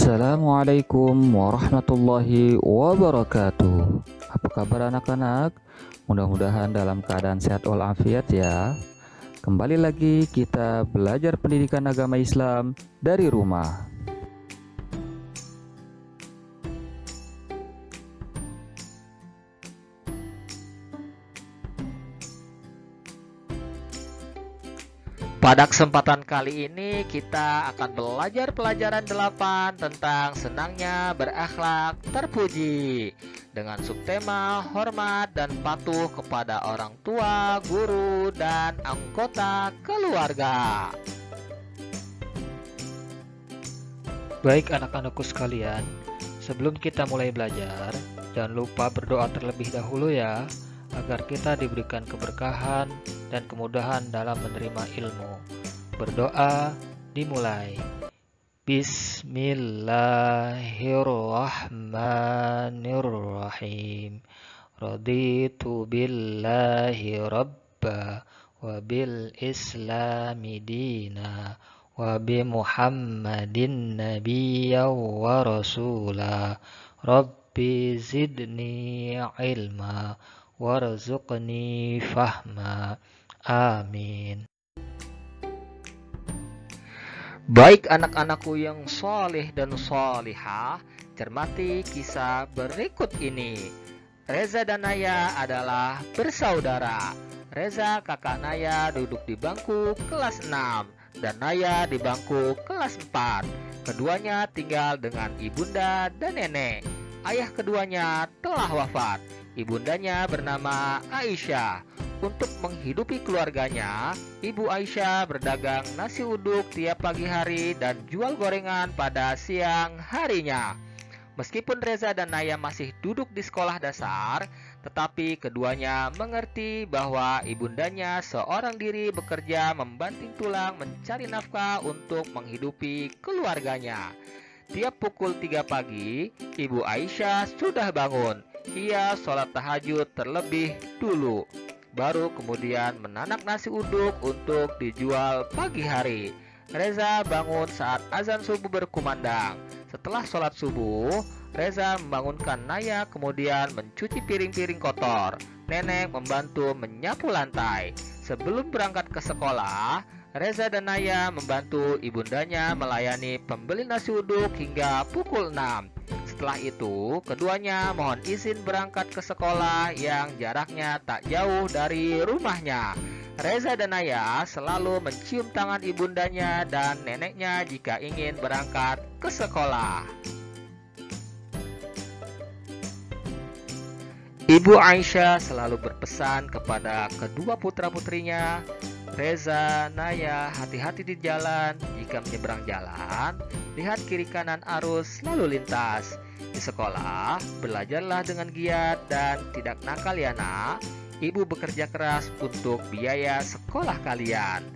Assalamualaikum warahmatullahi wabarakatuh. Apa kabar anak-anak? Mudah-mudahan dalam keadaan sehat walafiat ya. Kembali lagi kita belajar pendidikan agama Islam dari rumah. Pada kesempatan kali ini kita akan belajar pelajaran 8 tentang senangnya berakhlak terpuji dengan subtema hormat dan patuh kepada orang tua, guru, dan anggota keluarga. Baik anak-anakku sekalian, sebelum kita mulai belajar, jangan lupa berdoa terlebih dahulu ya, agar kita diberikan keberkahan dan kemudahan dalam menerima ilmu. Berdoa dimulai. Bismillahirrahmanirrahim. Raditu billahi rabba wa bil islami dina wa bi Muhammadin nabiyya wa rasula. Rabbi zidni ilma warzuqni fahma. Amin. Baik anak-anakku yang soleh dan solihah, cermati kisah berikut ini. Reza dan Naya adalah bersaudara. Reza kakak Naya duduk di bangku kelas 6 dan Naya di bangku kelas 4. Keduanya tinggal dengan ibunda dan nenek. Ayah keduanya telah wafat. Ibundanya bernama Aisyah. Untuk menghidupi keluarganya, Ibu Aisyah berdagang nasi uduk tiap pagi hari dan jual gorengan pada siang harinya. Meskipun Reza dan Naya masih duduk di sekolah dasar, tetapi keduanya mengerti bahwa ibundanya seorang diri bekerja membanting tulang mencari nafkah untuk menghidupi keluarganya. Tiap pukul 3 pagi, Ibu Aisyah sudah bangun. Ia sholat tahajud terlebih dulu, baru kemudian menanak nasi uduk untuk dijual pagi hari. Reza bangun saat azan subuh berkumandang. Setelah sholat subuh, Reza membangunkan Naya kemudian mencuci piring-piring kotor. Nenek membantu menyapu lantai. Sebelum berangkat ke sekolah, Reza dan Naya membantu ibundanya melayani pembeli nasi uduk hingga pukul 6. Setelah itu, keduanya mohon izin berangkat ke sekolah yang jaraknya tak jauh dari rumahnya. Reza dan Naya selalu mencium tangan ibundanya dan neneknya jika ingin berangkat ke sekolah. Ibu Aisyah selalu berpesan kepada kedua putra-putrinya, Reza, Naya, hati-hati di jalan. Jika menyeberang jalan, lihat kiri kanan arus lalu lintas. Di sekolah, belajarlah dengan giat dan tidak nakal ya nak. Ibu bekerja keras untuk biaya sekolah kalian.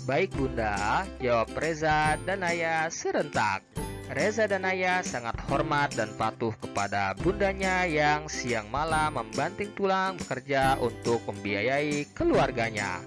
Baik bunda, jawab Reza dan Naya serentak. Reza dan Naya sangat hormat dan patuh kepada bundanya yang siang malam membanting tulang bekerja untuk membiayai keluarganya.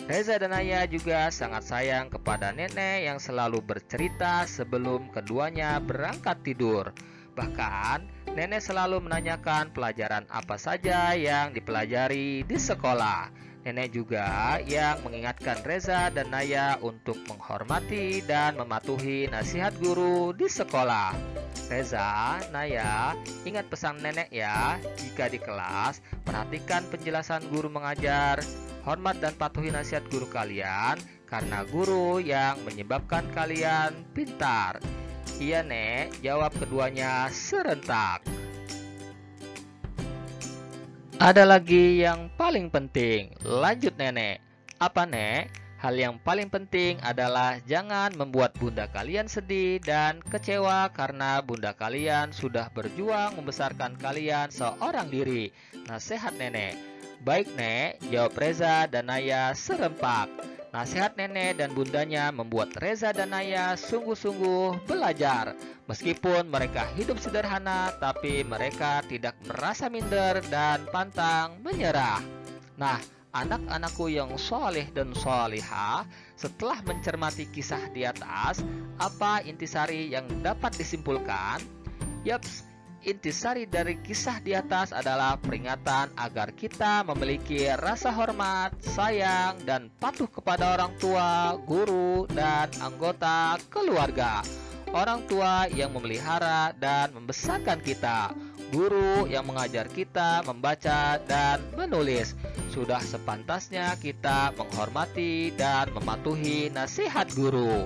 Reza dan Naya juga sangat sayang kepada nenek yang selalu bercerita sebelum keduanya berangkat tidur. Bahkan, nenek selalu menanyakan pelajaran apa saja yang dipelajari di sekolah. Nenek juga yang mengingatkan Reza dan Naya untuk menghormati dan mematuhi nasihat guru di sekolah. Reza, Naya, ingat pesan nenek ya. Jika di kelas, perhatikan penjelasan guru mengajar. Hormat dan patuhi nasihat guru kalian, karena guru yang menyebabkan kalian pintar. Iya nek, jawab keduanya serentak. Ada lagi yang paling penting, lanjut nenek. Apa nek? Hal yang paling penting adalah jangan membuat bunda kalian sedih dan kecewa karena bunda kalian sudah berjuang membesarkan kalian seorang diri. Nasihat nenek. Baik nek, jawab Reza dan Naya serempak. Nasihat nenek dan bundanya membuat Reza dan Naya sungguh-sungguh belajar. Meskipun mereka hidup sederhana, tapi mereka tidak merasa minder dan pantang menyerah. Nah, anak-anakku yang soleh dan solihah, setelah mencermati kisah di atas, apa intisari yang dapat disimpulkan? Yaps, intisari dari kisah di atas adalah peringatan agar kita memiliki rasa hormat, sayang, dan patuh kepada orang tua, guru, dan anggota keluarga. Orang tua yang memelihara dan membesarkan kita, guru yang mengajar kita membaca dan menulis. Sudah sepantasnya kita menghormati dan mematuhi nasihat guru.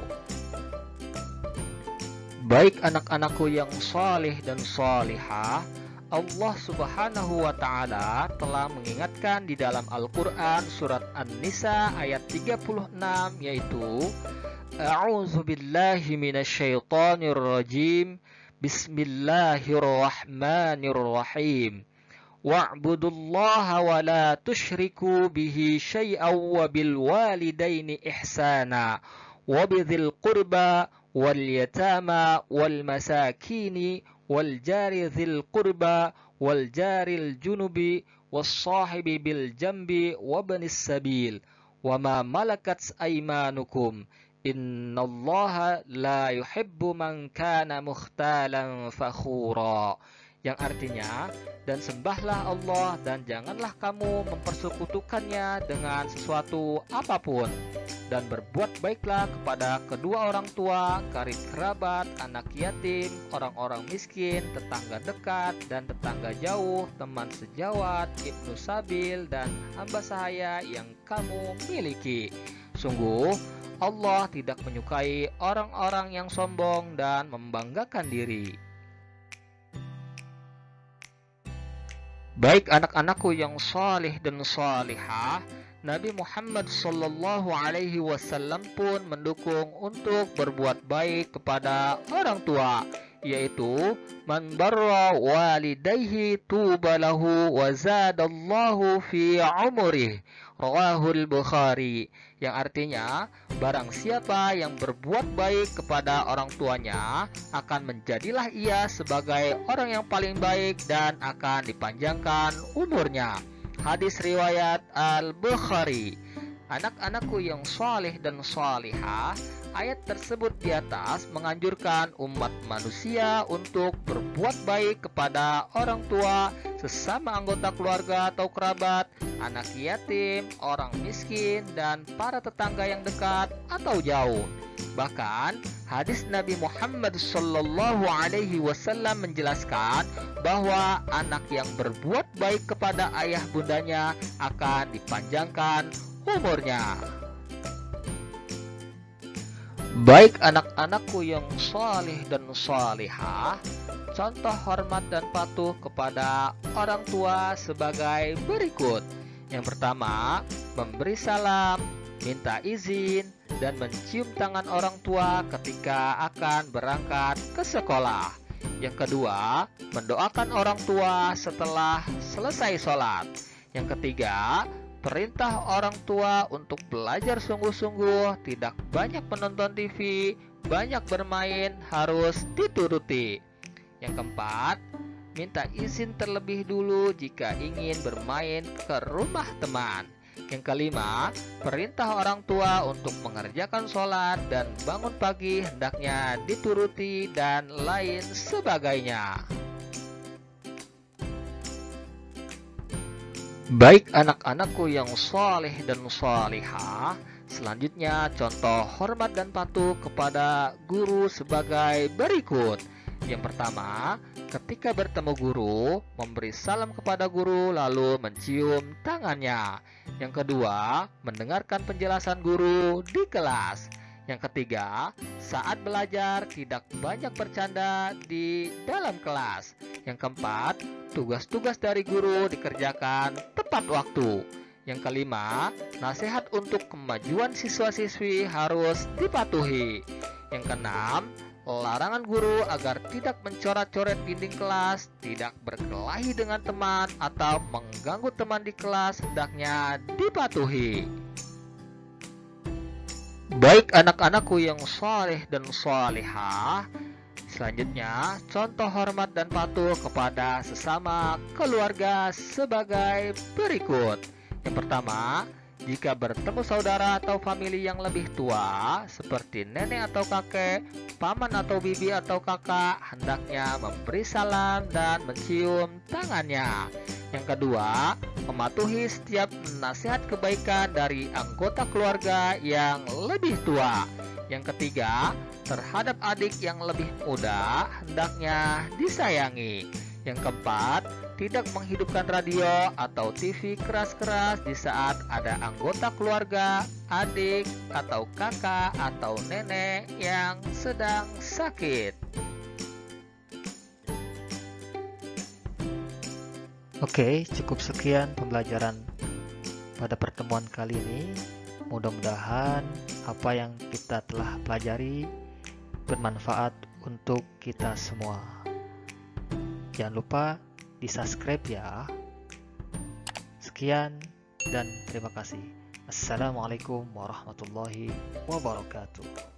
Baik anak-anakku yang saleh dan salihah, Allah Subhanahu wa Ta'ala telah mengingatkan di dalam Al-Quran surat An-Nisa ayat 36, yaitu A'udzu billahi minasyaitonir rajim. Bismillahirrahmanirrahim. Wa'budullaha wa la tusyriku bihi syai'an wa bil walidaini ihsana wa bidzil qurba wal yatama wal masakini wal jari dzil qurba wal jaril junubi was sahibi bil jambi wa banis sabil wa ma malakat aymanukum innallaha la yuhibbu man kana mukhtalan fakhura. Yang artinya, dan sembahlah Allah dan janganlah kamu mempersekutukannya dengan sesuatu apapun, dan berbuat baiklah kepada kedua orang tua, karib kerabat, anak yatim, orang-orang miskin, tetangga dekat dan tetangga jauh, teman sejawat, ibnu sabil, dan hamba sahaya yang kamu miliki. Sungguh Allah tidak menyukai orang-orang yang sombong dan membanggakan diri. Baik anak-anakku yang saleh dan salihah, Nabi Muhammad sallallahu alaihi wasallam pun mendukung untuk berbuat baik kepada orang tua, yaitu man barra walidayhi tuba lahu wa zadallahu fi umrihi, rawahul Bukhari. Yang artinya, barang siapa yang berbuat baik kepada orang tuanya, akan menjadilah ia sebagai orang yang paling baik dan akan dipanjangkan umurnya. Hadis riwayat Al-Bukhari. Anak-anakku yang saleh dan salihah, ayat tersebut di atas menganjurkan umat manusia untuk berbuat baik kepada orang tua, sesama anggota keluarga atau kerabat, anak yatim, orang miskin, dan para tetangga yang dekat atau jauh. Bahkan hadis Nabi Muhammad sallallahu alaihi wasallam menjelaskan bahwa anak yang berbuat baik kepada ayah bundanya akan dipanjangkan umurnya. Baik anak-anakku yang saleh dan salihah, contoh hormat dan patuh kepada orang tua sebagai berikut. Yang pertama, memberi salam, minta izin, dan mencium tangan orang tua ketika akan berangkat ke sekolah. Yang kedua, mendoakan orang tua setelah selesai sholat. Yang ketiga, perintah orang tua untuk belajar sungguh-sungguh, tidak banyak menonton TV, banyak bermain, harus dituruti. Yang keempat, minta izin terlebih dulu jika ingin bermain ke rumah teman. Yang kelima, perintah orang tua untuk mengerjakan sholat dan bangun pagi hendaknya dituruti dan lain sebagainya. Baik anak-anakku yang saleh dan salihah, selanjutnya contoh hormat dan patuh kepada guru sebagai berikut. Yang pertama, ketika bertemu guru, memberi salam kepada guru lalu mencium tangannya. Yang kedua, mendengarkan penjelasan guru di kelas. Yang ketiga, saat belajar tidak banyak bercanda di dalam kelas. Yang keempat, tugas-tugas dari guru dikerjakan tepat waktu. Yang kelima, nasihat untuk kemajuan siswa-siswi harus dipatuhi. Yang keenam, larangan guru agar tidak mencoret-coret dinding kelas, tidak berkelahi dengan teman, atau mengganggu teman di kelas hendaknya dipatuhi. Baik anak-anakku yang saleh dan salihah, selanjutnya contoh hormat dan patuh kepada sesama keluarga sebagai berikut. Yang pertama, jika bertemu saudara atau famili yang lebih tua, seperti nenek atau kakek, paman atau bibi atau kakak, hendaknya memberi salam dan mencium tangannya. Yang kedua, mematuhi setiap nasihat kebaikan dari anggota keluarga yang lebih tua. Yang ketiga, terhadap adik yang lebih muda, hendaknya disayangi. Yang keempat, tidak menghidupkan radio atau TV keras-keras di saat ada anggota keluarga, adik, atau kakak, atau nenek yang sedang sakit. Oke, cukup sekian pembelajaran pada pertemuan kali ini. Mudah-mudahan apa yang kita telah pelajari bermanfaat untuk kita semua. Jangan lupa di-subscribe ya. Sekian dan terima kasih. Assalamualaikum warahmatullahi wabarakatuh.